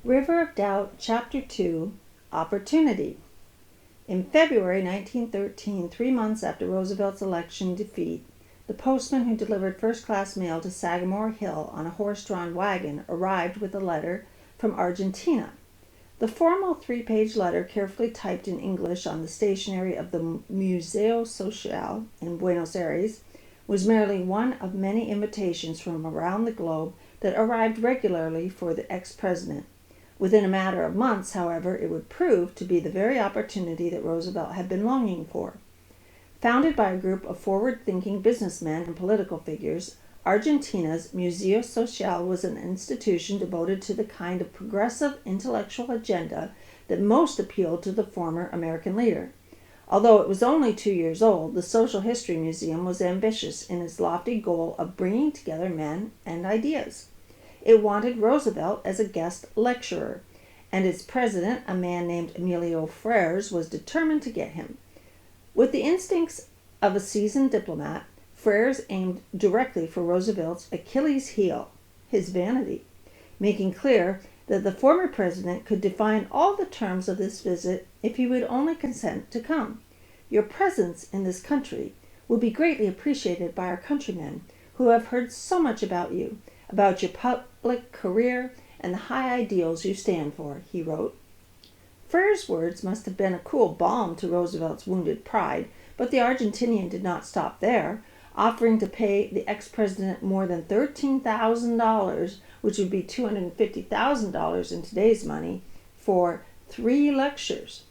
River of Doubt, Chapter 2, Opportunity. In February 1913, 3 months after Roosevelt's election defeat, the postman who delivered first-class mail to Sagamore Hill on a horse-drawn wagon arrived with a letter from Argentina. The formal 3-page letter, carefully typed in English on the stationery of the Museo Social in Buenos Aires, was merely one of many invitations from around the globe that arrived regularly for the ex-president. Within a matter of months, however, it would prove to be the very opportunity that Roosevelt had been longing for. Founded by a group of forward-thinking businessmen and political figures, Argentina's Museo Social was an institution devoted to the kind of progressive intellectual agenda that most appealed to the former American leader. Although it was only 2 years old, the Social History Museum was ambitious in its lofty goal of bringing together men and ideas. It wanted Roosevelt as a guest lecturer, and its president, a man named Emilio Frères, was determined to get him. With the instincts of a seasoned diplomat, Frères aimed directly for Roosevelt's Achilles heel, his vanity, making clear that the former president could define all the terms of this visit if he would only consent to come. Your presence in this country will be greatly appreciated by our countrymen, who have heard so much about you, about your public career and the high ideals you stand for, he wrote. Frères' words must have been a cool balm to Roosevelt's wounded pride, but the Argentinian did not stop there, offering to pay the ex-president more than $13,000, which would be $250,000 in today's money, for 3 lectures.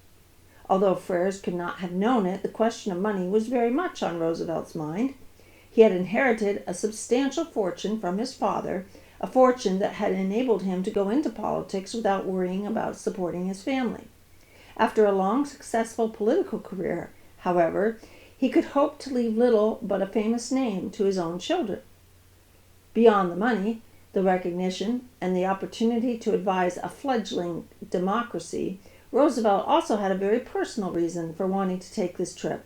Although Frères could not have known it, the question of money was very much on Roosevelt's mind. He had inherited a substantial fortune from his father, a fortune that had enabled him to go into politics without worrying about supporting his family. After a long, successful political career, however, he could hope to leave little but a famous name to his own children. Beyond the money, the recognition, and the opportunity to advise a fledgling democracy, Roosevelt also had a very personal reason for wanting to take this trip.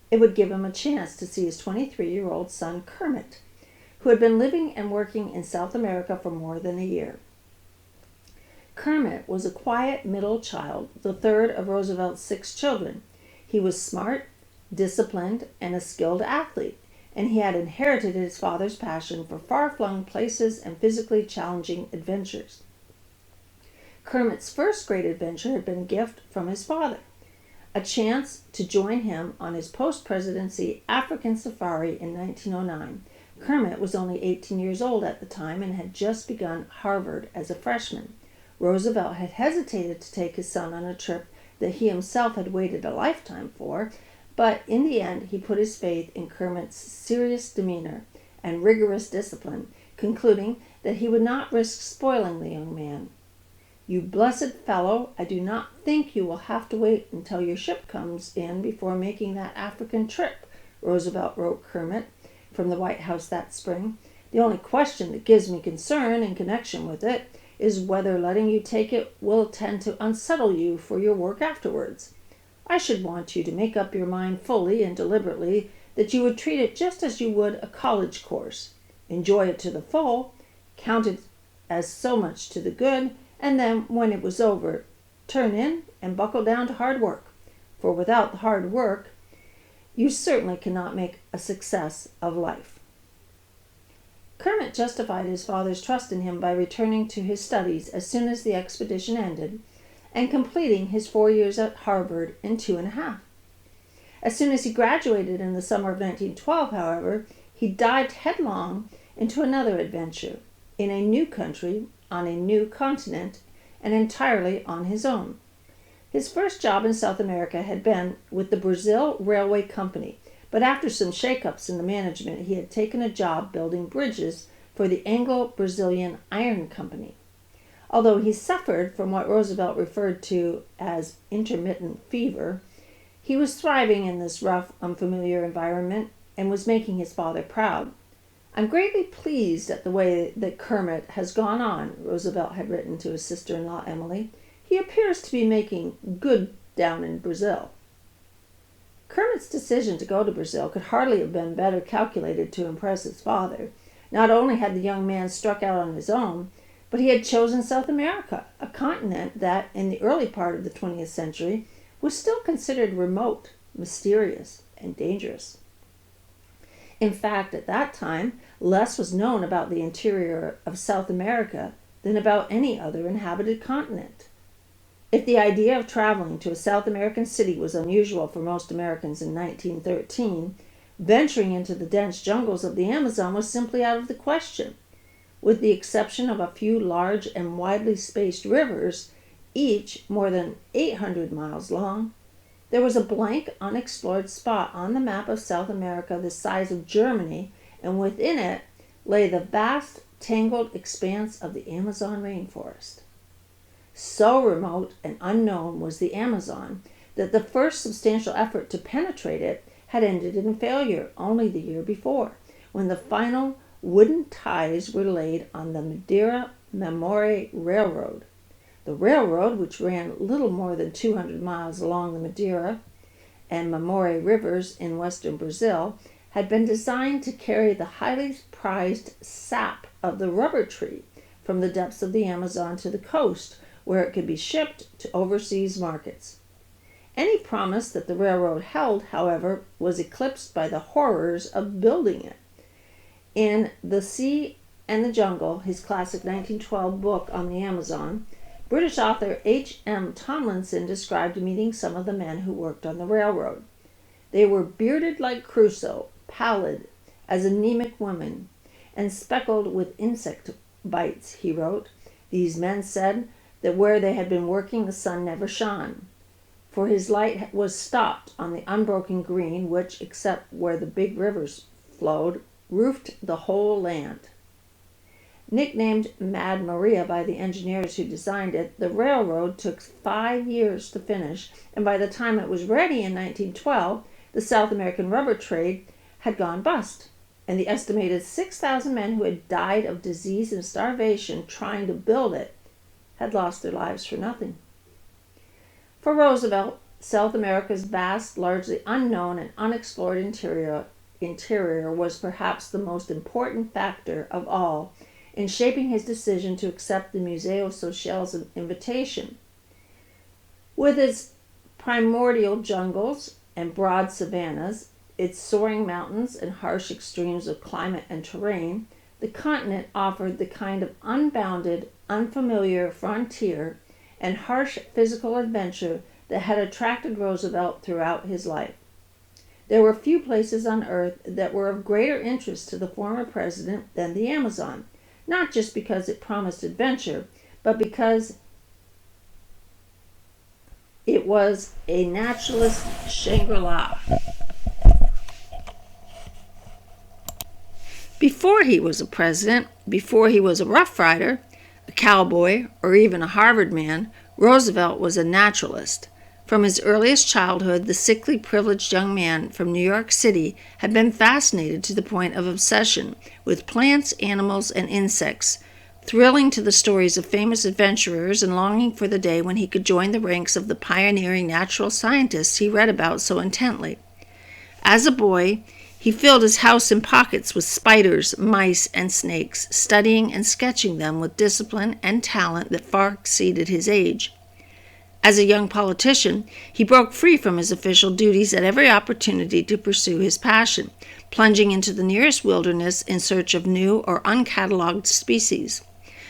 It would give him a chance to see his 23-year-old son Kermit, who had been living and working in South America for more than a year. Kermit was a quiet middle child, the third of Roosevelt's 6 children. He was smart, disciplined, and a skilled athlete, and he had inherited his father's passion for far-flung places and physically challenging adventures. Kermit's first great adventure had been a gift from his father, a chance to join him on his post-presidency African safari in 1909. Kermit was only 18 years old at the time and had just begun Harvard as a freshman. Roosevelt had hesitated to take his son on a trip that he himself had waited a lifetime for, but in the end he put his faith in Kermit's serious demeanor and rigorous discipline, concluding that he would not risk spoiling the young man. "You blessed fellow, I do not think you will have to wait until your ship comes in before making that African trip," Roosevelt wrote Kermit from the White House that spring. "The only question that gives me concern in connection with it is whether letting you take it will tend to unsettle you for your work afterwards. I should want you to make up your mind fully and deliberately that you would treat it just as you would a college course. Enjoy it to the full, count it as so much to the good, and then, when it was over, turn in and buckle down to hard work. For without the hard work, you certainly cannot make a success of life." Kermit justified his father's trust in him by returning to his studies as soon as the expedition ended, and completing his 4 years at Harvard in 2.5. As soon as he graduated in the summer of 1912, however, he dived headlong into another adventure, in a new country, on a new continent, and entirely on his own. His first job in South America had been with the Brazil Railway Company, but after some shake-ups in the management, he had taken a job building bridges for the Anglo-Brazilian Iron Company. Although he suffered from what Roosevelt referred to as intermittent fever, he was thriving in this rough, unfamiliar environment and was making his father proud. "I'm greatly pleased at the way that Kermit has gone on," Roosevelt had written to his sister-in-law Emily. "He appears to be making good down in Brazil." Kermit's decision to go to Brazil could hardly have been better calculated to impress his father. Not only had the young man struck out on his own, But he had chosen South America, a continent that, in the early part of the 20th century, was still considered remote, mysterious, and dangerous. In fact, at that time, less was known about the interior of South America than about any other inhabited continent. If the idea of traveling to a South American city was unusual for most Americans in 1913, venturing into the dense jungles of the Amazon was simply out of the question. With the exception of a few large and widely spaced rivers, each more than 800 miles long, there was a blank, unexplored spot on the map of South America the size of Germany, and within it lay the vast, tangled expanse of the Amazon rainforest. So remote and unknown was the Amazon that the first substantial effort to penetrate it had ended in failure only the year before, when the final wooden ties were laid on the Madeira-Mamoré Railroad. The railroad, which ran little more than 200 miles along the Madeira and Mamoré rivers in western Brazil, had been designed to carry the highly prized sap of the rubber tree from the depths of the Amazon to the coast, where it could be shipped to overseas markets. Any promise that the railroad held, however, was eclipsed by the horrors of building it. In The Sea and the Jungle, his classic 1912 book on the Amazon, British author H.M. Tomlinson described meeting some of the men who worked on the railroad. They were bearded like Crusoe, pallid as anemic women, and speckled with insect bites, he wrote. These men said that where they had been working the sun never shone, for his light was stopped on the unbroken green which, except where the big rivers flowed, roofed the whole land. Nicknamed Mad Maria by the engineers who designed it, the railroad took 5 years to finish, and by the time it was ready in 1912, the South American rubber trade had gone bust, and the estimated 6,000 men who had died of disease and starvation trying to build it had lost their lives for nothing. For Roosevelt, South America's vast, largely unknown and unexplored interior was perhaps the most important factor of all in shaping his decision to accept the Museo Social's invitation. With its primordial jungles and broad savannas, its soaring mountains and harsh extremes of climate and terrain, the continent offered the kind of unbounded, unfamiliar frontier and harsh physical adventure that had attracted Roosevelt throughout his life. There were few places on Earth that were of greater interest to the former president than the Amazon, not just because it promised adventure, but because it was a naturalist Shangri-La. Before he was a president, before he was a Rough Rider, a cowboy, or even a Harvard man, Roosevelt was a naturalist. From his earliest childhood, the sickly, privileged young man from New York City had been fascinated to the point of obsession with plants, animals, and insects, thrilling to the stories of famous adventurers and longing for the day when he could join the ranks of the pioneering natural scientists he read about so intently. As a boy, he filled his house and pockets with spiders, mice, and snakes, studying and sketching them with discipline and talent that far exceeded his age. As a young politician, he broke free from his official duties at every opportunity to pursue his passion, plunging into the nearest wilderness in search of new or uncatalogued species.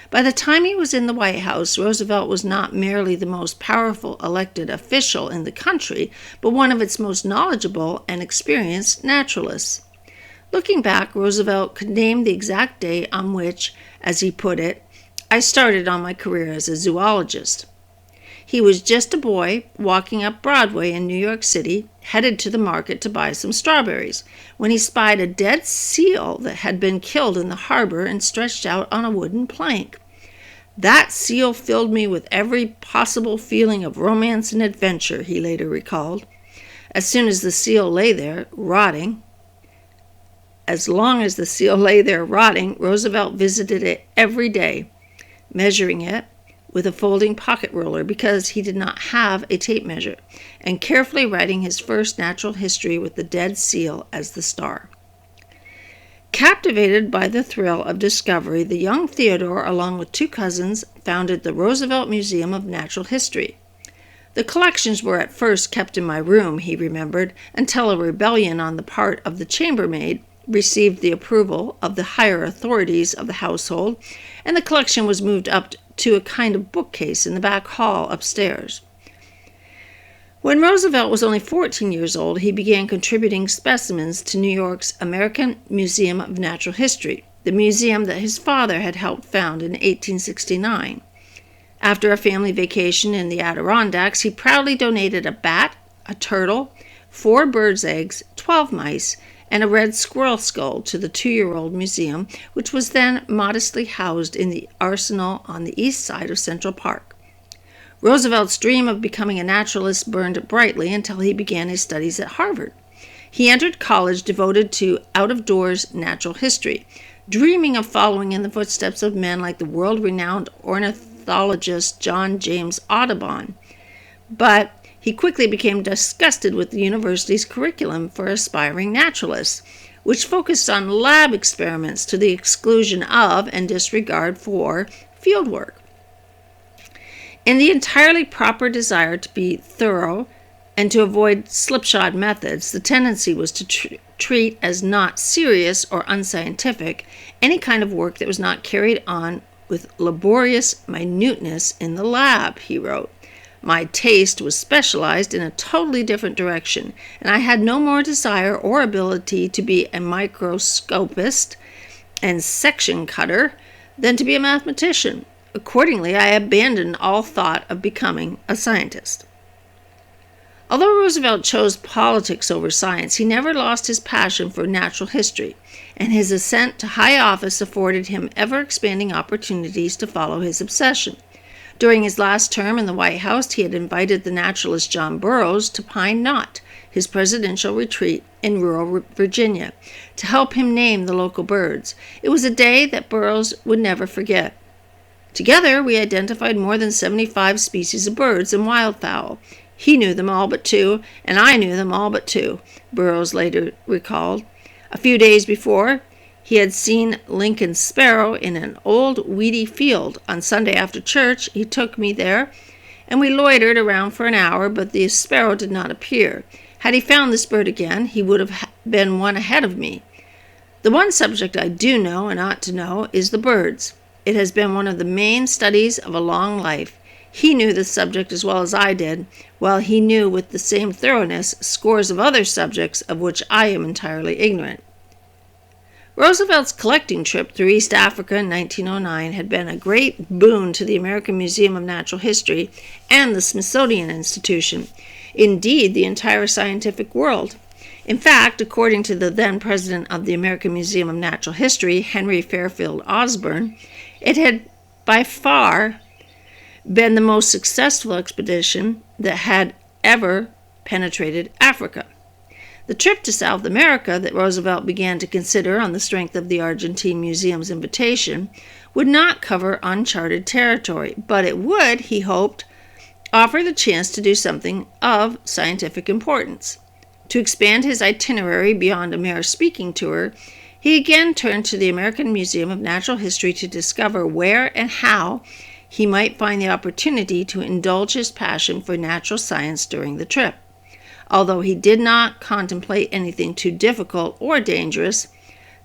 By the time he was in the White House, Roosevelt was not merely the most powerful elected official in the country, but one of its most knowledgeable and experienced naturalists. Looking back, Roosevelt could name the exact day on which, as he put it, I started on my career as a zoologist. He was just a boy walking up Broadway in New York City, headed to the market to buy some strawberries, when he spied a dead seal that had been killed in the harbor and stretched out on a wooden plank. That seal filled me with every possible feeling of romance and adventure, he later recalled. As long as the seal lay there rotting, Roosevelt visited it every day, measuring it with a folding pocket roller because he did not have a tape measure, and carefully writing his first natural history with the dead seal as the star. Captivated by the thrill of discovery, the young Theodore, along with 2 cousins, founded the Roosevelt Museum of Natural History. The collections were at first kept in my room, he remembered, until a rebellion on the part of the chambermaid received the approval of the higher authorities of the household, and the collection was moved up to a kind of bookcase in the back hall upstairs. When Roosevelt was only 14 years old, he began contributing specimens to New York's American Museum of Natural History, the museum that his father had helped found in 1869. After a family vacation in the Adirondacks, he proudly donated a bat, a turtle, 4 birds' eggs, 12 mice, and a red squirrel skull to the 2-year-old museum, which was then modestly housed in the arsenal on the east side of Central Park. Roosevelt's dream of becoming a naturalist burned brightly until he began his studies at Harvard. He entered college devoted to out-of-doors natural history, dreaming of following in the footsteps of men like the world-renowned ornithologist John James Audubon. But he quickly became disgusted with the university's curriculum for aspiring naturalists, which focused on lab experiments to the exclusion of and disregard for fieldwork. In the entirely proper desire to be thorough and to avoid slipshod methods, the tendency was to treat as not serious or unscientific any kind of work that was not carried on with laborious minuteness in the lab, he wrote. My taste was specialized in a totally different direction, and I had no more desire or ability to be a microscopist and section cutter than to be a mathematician. Accordingly, I abandoned all thought of becoming a scientist. Although Roosevelt chose politics over science, he never lost his passion for natural history, and his ascent to high office afforded him ever-expanding opportunities to follow his obsession. During his last term in the White House, he had invited the naturalist John Burroughs to Pine Knot, his presidential retreat in rural Virginia, to help him name the local birds. It was a day that Burroughs would never forget. Together, we identified more than 75 species of birds and wildfowl. He knew them all but 2, and I knew them all but 2, Burroughs later recalled. A few days before, he had seen Lincoln's sparrow in an old weedy field. On Sunday after church, he took me there, and we loitered around for an hour, but the sparrow did not appear. Had he found this bird again, he would have been one ahead of me. The one subject I do know and ought to know is the birds. It has been one of the main studies of a long life. He knew the subject as well as I did, while he knew with the same thoroughness scores of other subjects of which I am entirely ignorant. Roosevelt's collecting trip through East Africa in 1909 had been a great boon to the American Museum of Natural History and the Smithsonian Institution, indeed the entire scientific world. In fact, according to the then president of the American Museum of Natural History, Henry Fairfield Osborn, it had by far been the most successful expedition that had ever penetrated Africa. The trip to South America that Roosevelt began to consider on the strength of the Argentine Museum's invitation would not cover uncharted territory, but it would, he hoped, offer the chance to do something of scientific importance. To expand his itinerary beyond a mere speaking tour, he again turned to the American Museum of Natural History to discover where and how he might find the opportunity to indulge his passion for natural science during the trip. Although he did not contemplate anything too difficult or dangerous,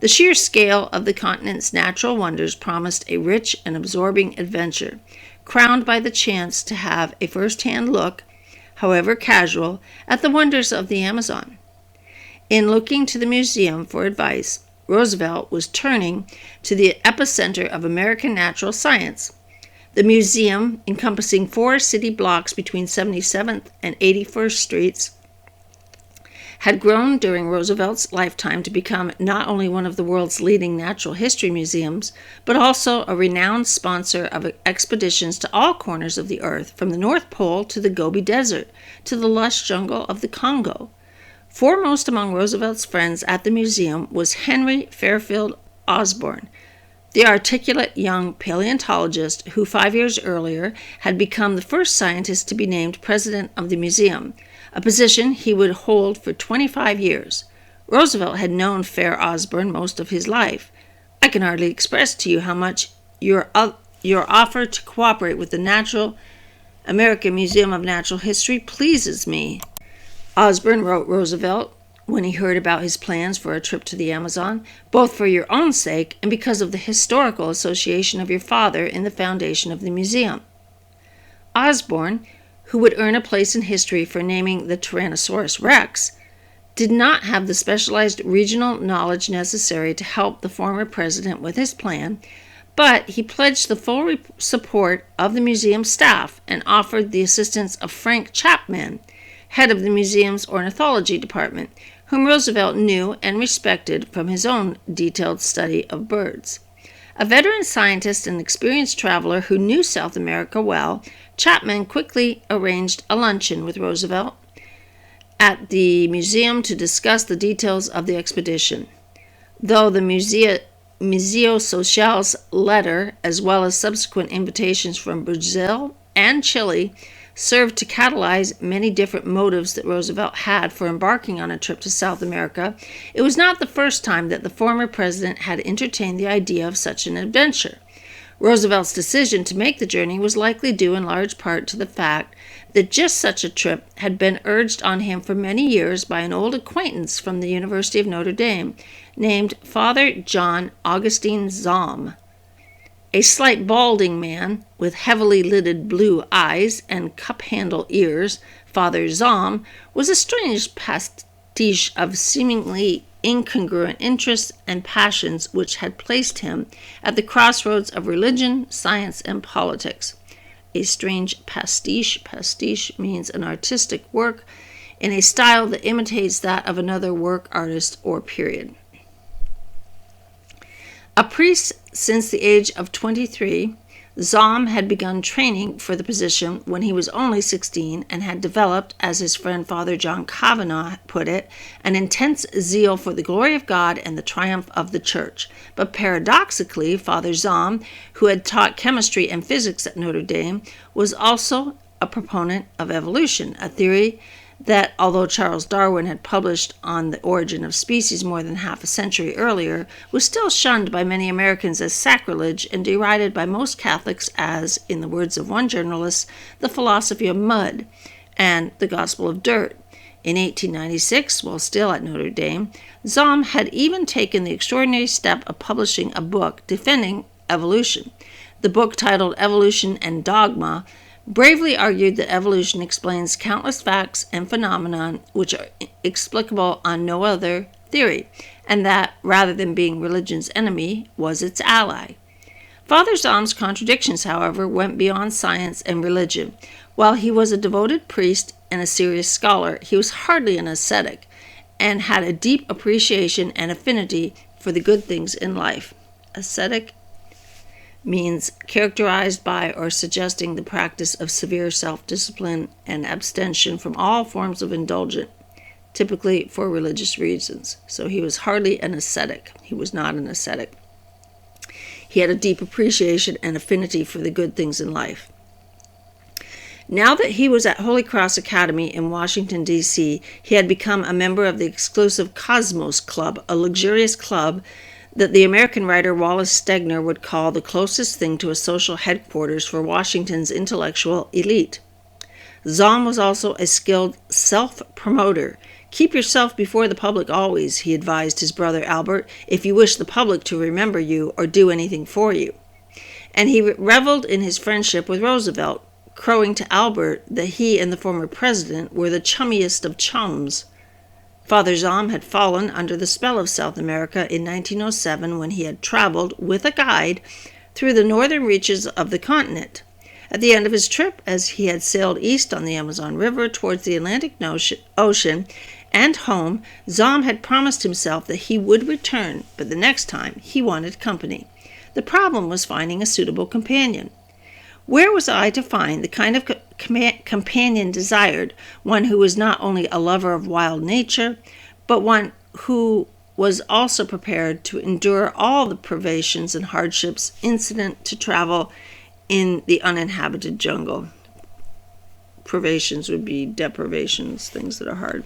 the sheer scale of the continent's natural wonders promised a rich and absorbing adventure, crowned by the chance to have a first-hand look, however casual, at the wonders of the Amazon. In looking to the museum for advice, Roosevelt was turning to the epicenter of American natural science. The museum, encompassing 4 city blocks between 77th and 81st Streets, had grown during Roosevelt's lifetime to become not only one of the world's leading natural history museums, but also a renowned sponsor of expeditions to all corners of the earth, from the North Pole to the Gobi Desert to the lush jungle of the Congo. Foremost among Roosevelt's friends at the museum was Henry Fairfield Osborn, the articulate young paleontologist who 5 years earlier had become the first scientist to be named president of the museum, a position he would hold for 25 years. Roosevelt had known Fair Osborn most of his life. "I can hardly express to you how much your offer to cooperate with the American Museum of Natural History pleases me," Osborn wrote Roosevelt when he heard about his plans for a trip to the Amazon, "both for your own sake and because of the historical association of your father in the foundation of the museum." Osborn, who would earn a place in history for naming the Tyrannosaurus Rex, did not have the specialized regional knowledge necessary to help the former president with his plan, but he pledged the full support of the museum staff and offered the assistance of Frank Chapman, head of the museum's ornithology department, whom Roosevelt knew and respected from his own detailed study of birds. A veteran scientist and experienced traveler who knew South America well, Chapman quickly arranged a luncheon with Roosevelt at the museum to discuss the details of the expedition. Though the Museo Social's letter, as well as subsequent invitations from Brazil and Chile, served to catalyze many different motives that Roosevelt had for embarking on a trip to South America, it was not the first time that the former president had entertained the idea of such an adventure. Roosevelt's decision to make the journey was likely due in large part to the fact that just such a trip had been urged on him for many years by an old acquaintance from the University of Notre Dame named Father John Augustine Zahm. A slight balding man with heavily lidded blue eyes and cup-handle ears, Father Zahm was a strange pastiche of seemingly incongruent interests and passions which had placed him at the crossroads of religion, science, and politics. A strange pastiche. Pastiche means an artistic work in a style that imitates that of another work, artist, or period. A priest since the age of 23, Zahm had begun training for the position when he was only 16 and had developed, as his friend Father John Kavanaugh put it, an intense zeal for the glory of God and the triumph of the Church. But paradoxically, Father Zahm, who had taught chemistry and physics at Notre Dame, was also a proponent of evolution, a theory that, although Charles Darwin had published on the origin of species more than half a century earlier, was still shunned by many Americans as sacrilege and derided by most Catholics as, in the words of one journalist, the philosophy of mud and the gospel of dirt. In 1896, while still at Notre Dame, Zahm had even taken the extraordinary step of publishing a book defending evolution. The book, titled Evolution and Dogma, bravely argued that evolution explains countless facts and phenomena which are explicable on no other theory, and that, rather than being religion's enemy, was its ally. Father Zahm's contradictions, however, went beyond science and religion. While he was a devoted priest and a serious scholar, he was hardly an ascetic, and had a deep appreciation and affinity for the good things in life. Ascetic means characterized by or suggesting the practice of severe self-discipline and abstention from all forms of indulgence, typically for religious reasons. So he was hardly an ascetic. He was not an ascetic. He had a deep appreciation and affinity for the good things in life. Now that he was at Holy Cross Academy in Washington, D.C., he had become a member of the exclusive Cosmos Club, a luxurious club that the American writer Wallace Stegner would call the closest thing to a social headquarters for Washington's intellectual elite. Zahm was also a skilled self-promoter. "Keep yourself before the public always," he advised his brother Albert, "if you wish the public to remember you or do anything for you." And he reveled in his friendship with Roosevelt, crowing to Albert that he and the former president were the chummiest of chums. Father Zahm had fallen under the spell of South America in 1907 when he had traveled, with a guide, through the northern reaches of the continent. At the end of his trip, as he had sailed east on the Amazon River towards the Atlantic Ocean and home, Zahm had promised himself that he would return, but the next time he wanted company. The problem was finding a suitable companion. Where was I to find the kind of companion desired, one who was not only a lover of wild nature, but one who was also prepared to endure all the privations and hardships incident to travel in the uninhabited jungle? Privations would be deprivations, things that are hard.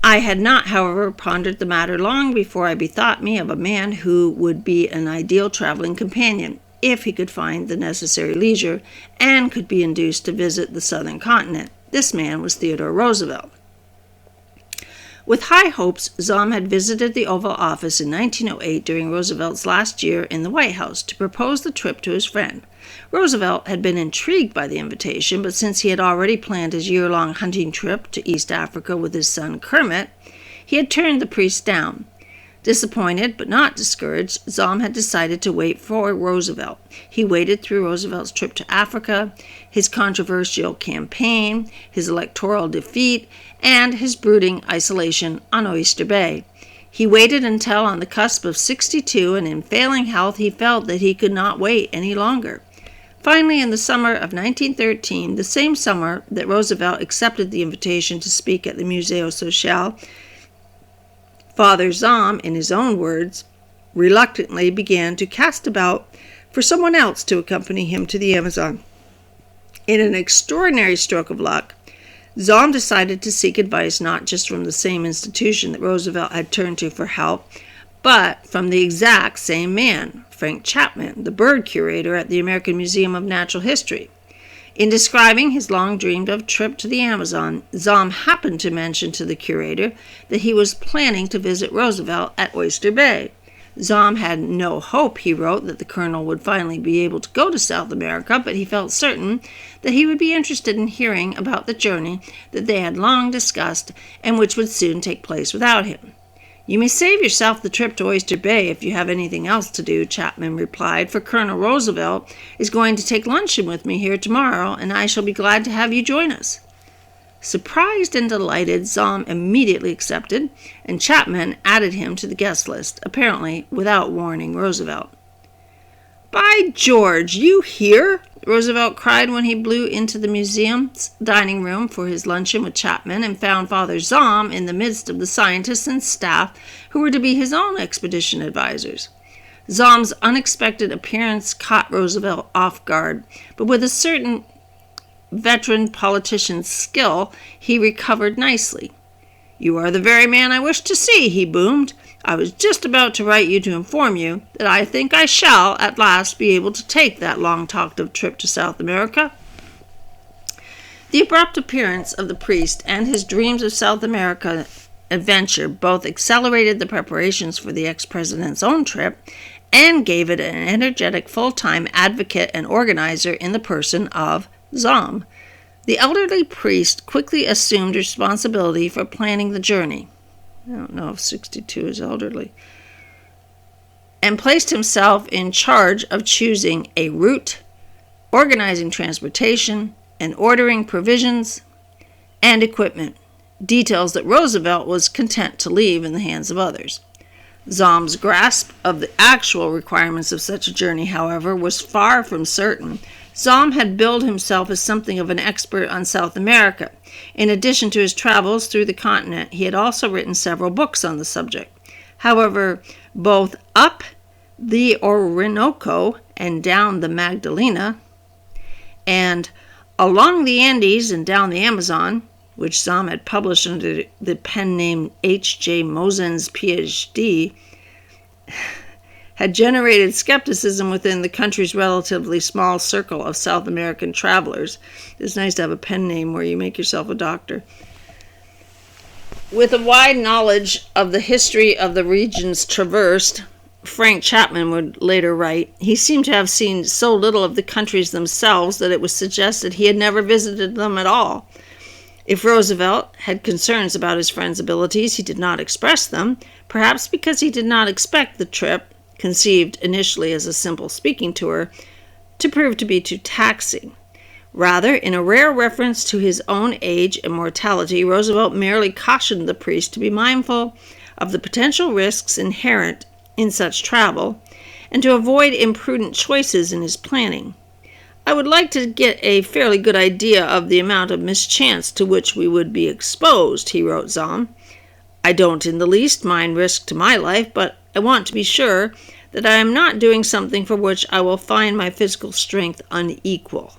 I had not, however, pondered the matter long before I bethought me of a man who would be an ideal traveling companion, if he could find the necessary leisure and could be induced to visit the southern continent. This man was Theodore Roosevelt. With high hopes, Zahm had visited the Oval Office in 1908 during Roosevelt's last year in the White House to propose the trip to his friend. Roosevelt had been intrigued by the invitation, but since he had already planned his year-long hunting trip to East Africa with his son Kermit, he had turned the priest down. Disappointed but not discouraged, Zahm had decided to wait for Roosevelt. He waited through Roosevelt's trip to Africa, his controversial campaign, his electoral defeat, and his brooding isolation on Oyster Bay. He waited until on the cusp of 62, and in failing health he felt that he could not wait any longer. Finally, in the summer of 1913, the same summer that Roosevelt accepted the invitation to speak at the Museo Social, Father Zahm, in his own words, reluctantly began to cast about for someone else to accompany him to the Amazon. In an extraordinary stroke of luck, Zahm decided to seek advice not just from the same institution that Roosevelt had turned to for help, but from the exact same man, Frank Chapman, the bird curator at the American Museum of Natural History. In describing his long-dreamed-of trip to the Amazon, Zahm happened to mention to the curator that he was planning to visit Roosevelt at Oyster Bay. Zahm had no hope, he wrote, that the colonel would finally be able to go to South America, but he felt certain that he would be interested in hearing about the journey that they had long discussed and which would soon take place without him. "You may save yourself the trip to Oyster Bay if you have anything else to do," Chapman replied, "for Colonel Roosevelt is going to take luncheon with me here tomorrow, and I shall be glad to have you join us." Surprised and delighted, Zahm immediately accepted, and Chapman added him to the guest list, apparently without warning Roosevelt. "By George, you here?" Roosevelt cried when he blew into the museum's dining room for his luncheon with Chapman and found Father Zahm in the midst of the scientists and staff who were to be his own expedition advisors. Zahm's unexpected appearance caught Roosevelt off guard, but with a certain veteran politician's skill, he recovered nicely. "You are the very man I wish to see," he boomed. "I was just about to write you to inform you that I think I shall at last be able to take that long-talked-of trip to South America." The abrupt appearance of the priest and his dreams of South America adventure both accelerated the preparations for the ex-president's own trip and gave it an energetic full-time advocate and organizer in the person of Zahm. The elderly priest quickly assumed responsibility for planning the journey. I don't know if 62 is elderly. And placed himself in charge of choosing a route, organizing transportation, and ordering provisions and equipment, details that Roosevelt was content to leave in the hands of others. Zahm's grasp of the actual requirements of such a journey, however, was far from certain. Zahm had billed himself as something of an expert on South America. In addition to his travels through the continent, he had also written several books on the subject. However, both up the Orinoco and down the Magdalena, and along the Andes and down the Amazon, which Zahm had published under the pen name H.J. Mosens, Ph.D., had generated skepticism within the country's relatively small circle of South American travelers. It's nice to have a pen name where you make yourself a doctor. With a wide knowledge of the history of the regions traversed, Frank Chapman would later write, he seemed to have seen so little of the countries themselves that it was suggested he had never visited them at all. If Roosevelt had concerns about his friend's abilities, he did not express them, perhaps because he did not expect the trip, conceived initially as a simple speaking tour, to prove to be too taxing. Rather, in a rare reference to his own age and mortality, Roosevelt merely cautioned the priest to be mindful of the potential risks inherent in such travel and to avoid imprudent choices in his planning. "I would like to get a fairly good idea of the amount of mischance to which we would be exposed," he wrote Zahm. "I don't in the least mind risk to my life, but I want to be sure that I am not doing something for which I will find my physical strength unequal."